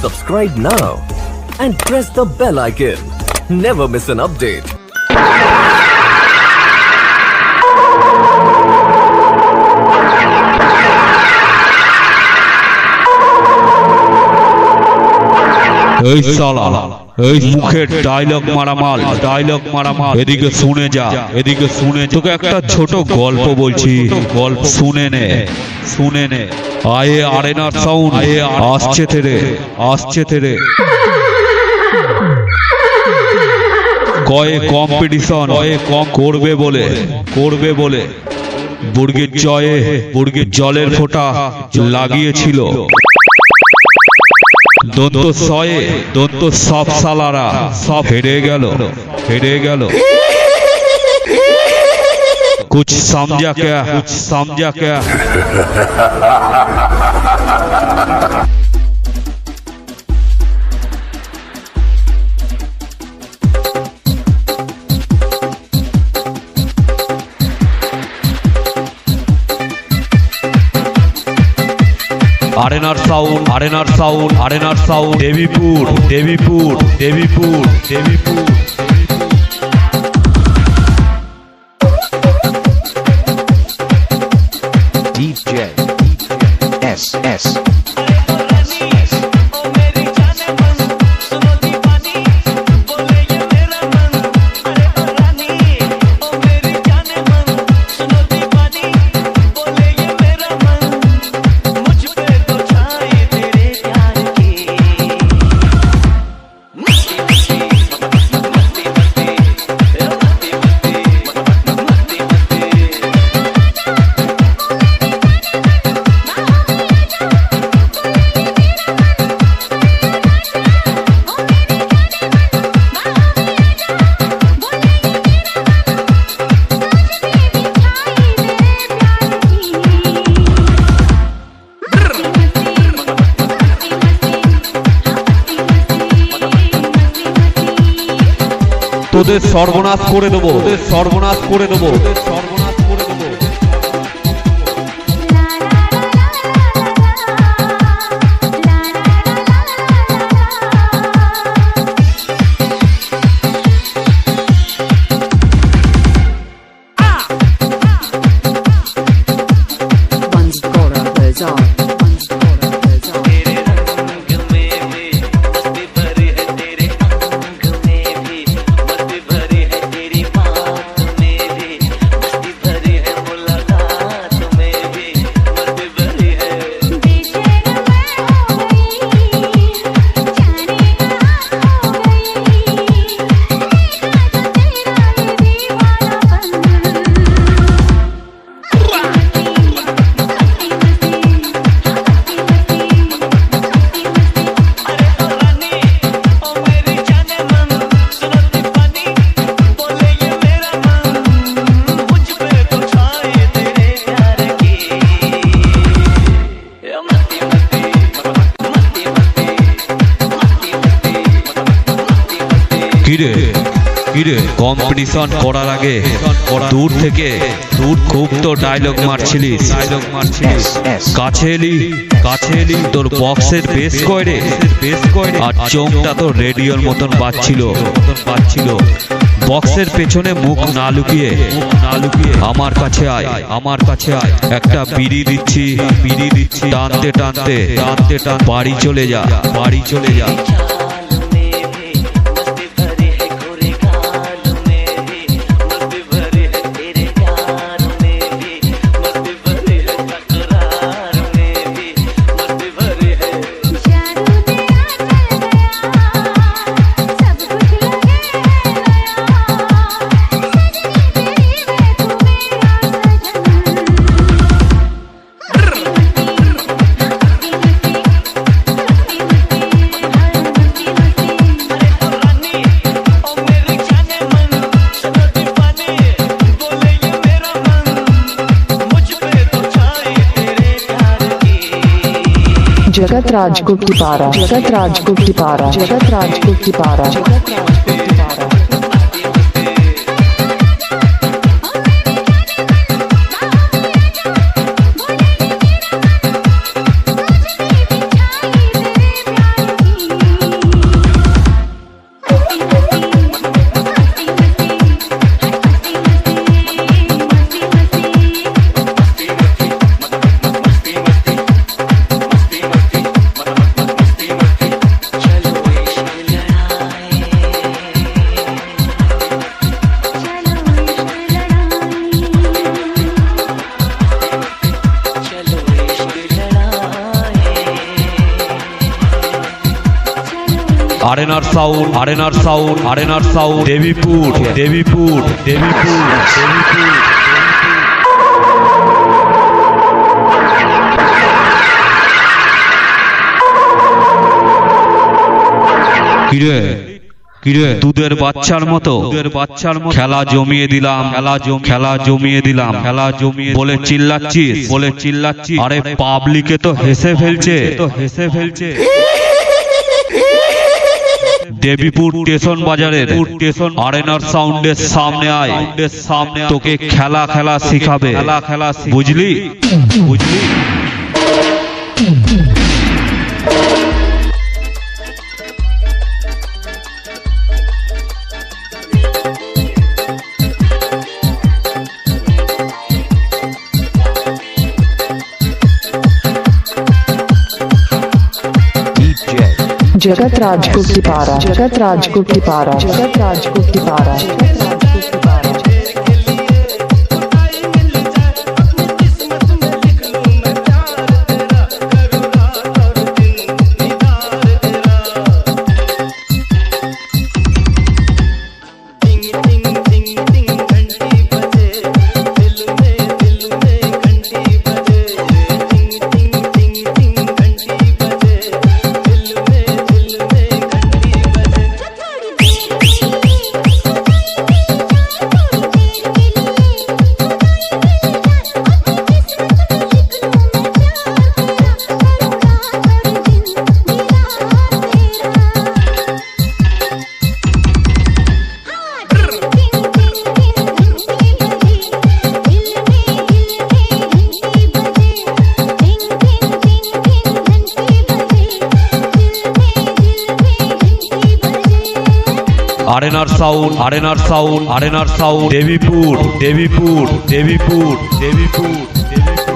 Subscribe now and press the bell icon. Never miss an update. এই শালা এই মুখের ডায়লগ মারামাল এদিকে শুনে যা তোকে একটা ছোট গল্প বলছি গল্প শুনে নে আয়ে আরএনআর সাউন্ড আসছে তেরে কয়ে কম্পিটিশন করবে বলে বুর্গের জলের ফোঁটা লাগিয়েছিল দন্ত সব সালারা সব হেরে গেল कुछ समझा क्या RNR sound Devipur DJ SS তোদের সর্বনাশ করে দেবো কিরে কম্পিটিশন করার আগে দূর খুব তো ডায়লগ মারছিলিস কাছে এলি তোর বক্সের বেস কয়রে আর চোখটা তো রেডিওর মতন বাজছিল বক্সের পেছনে মুখ না লুকিয়ে আমার কাছে আয় একটা বিড়ি দিচ্ছি টানতে বাড়ি চলে যা जगत राज को किपारा RNR sound, RNR sound, RNR sound, Debipur, Debipur, Debipur, Debipur. কিরে কিরে দুধের বাচ্চার মতো খেলা জমিয়ে দিলাম, খেলা জমিয়ে দিলাম, খেলা জমিয়ে বলে চিল্লাচ্ছিস, আরে পাবলিকে তো হেসে ফেলছে। দেবীপুর স্টেশন বাজারের RNR সাউন্ডের সামনে আয়, তোকে খেলা শিখাবে, বুঝলি? जगत राजकोट की पारा, जगत राजकोट की पारा, जगत राजकोट की पारा, जगत राजकोट की पारा। RNR sound, RNR sound, RNR sound, Debipur, Debipur, Debipur, Debipur, Debipur.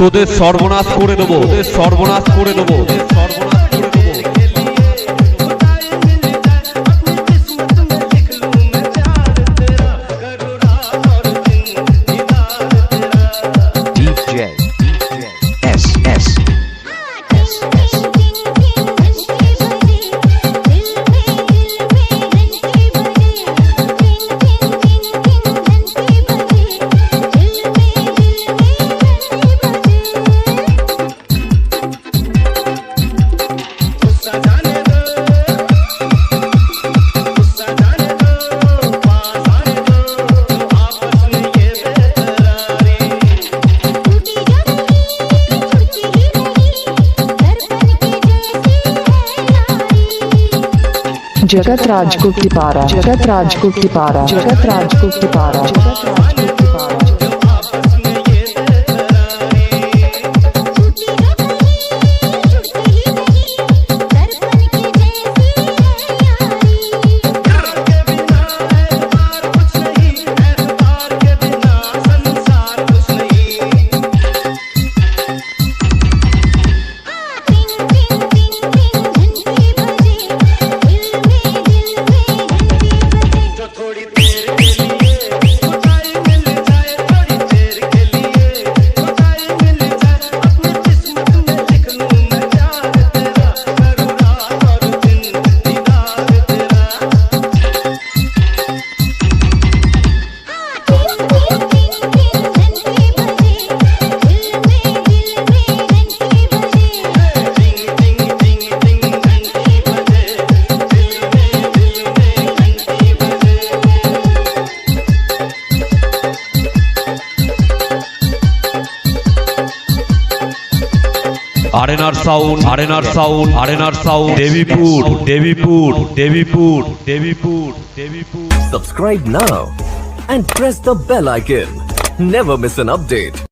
তোদের সর্বনাশ করে দেবো, সর্বনাশ করে দেবো, সর্বনাশ করে দেবো। DJ SS जगत राजकोट की पारा, जगत राजकोट की पारा, जगत राजकोट की पारा, जगत राजकोट की पारा। RNR sound RNR sound RNR sound Debipur Debipur Debipur Debipur Debipur Subscribe now and press the bell icon. Never miss an update.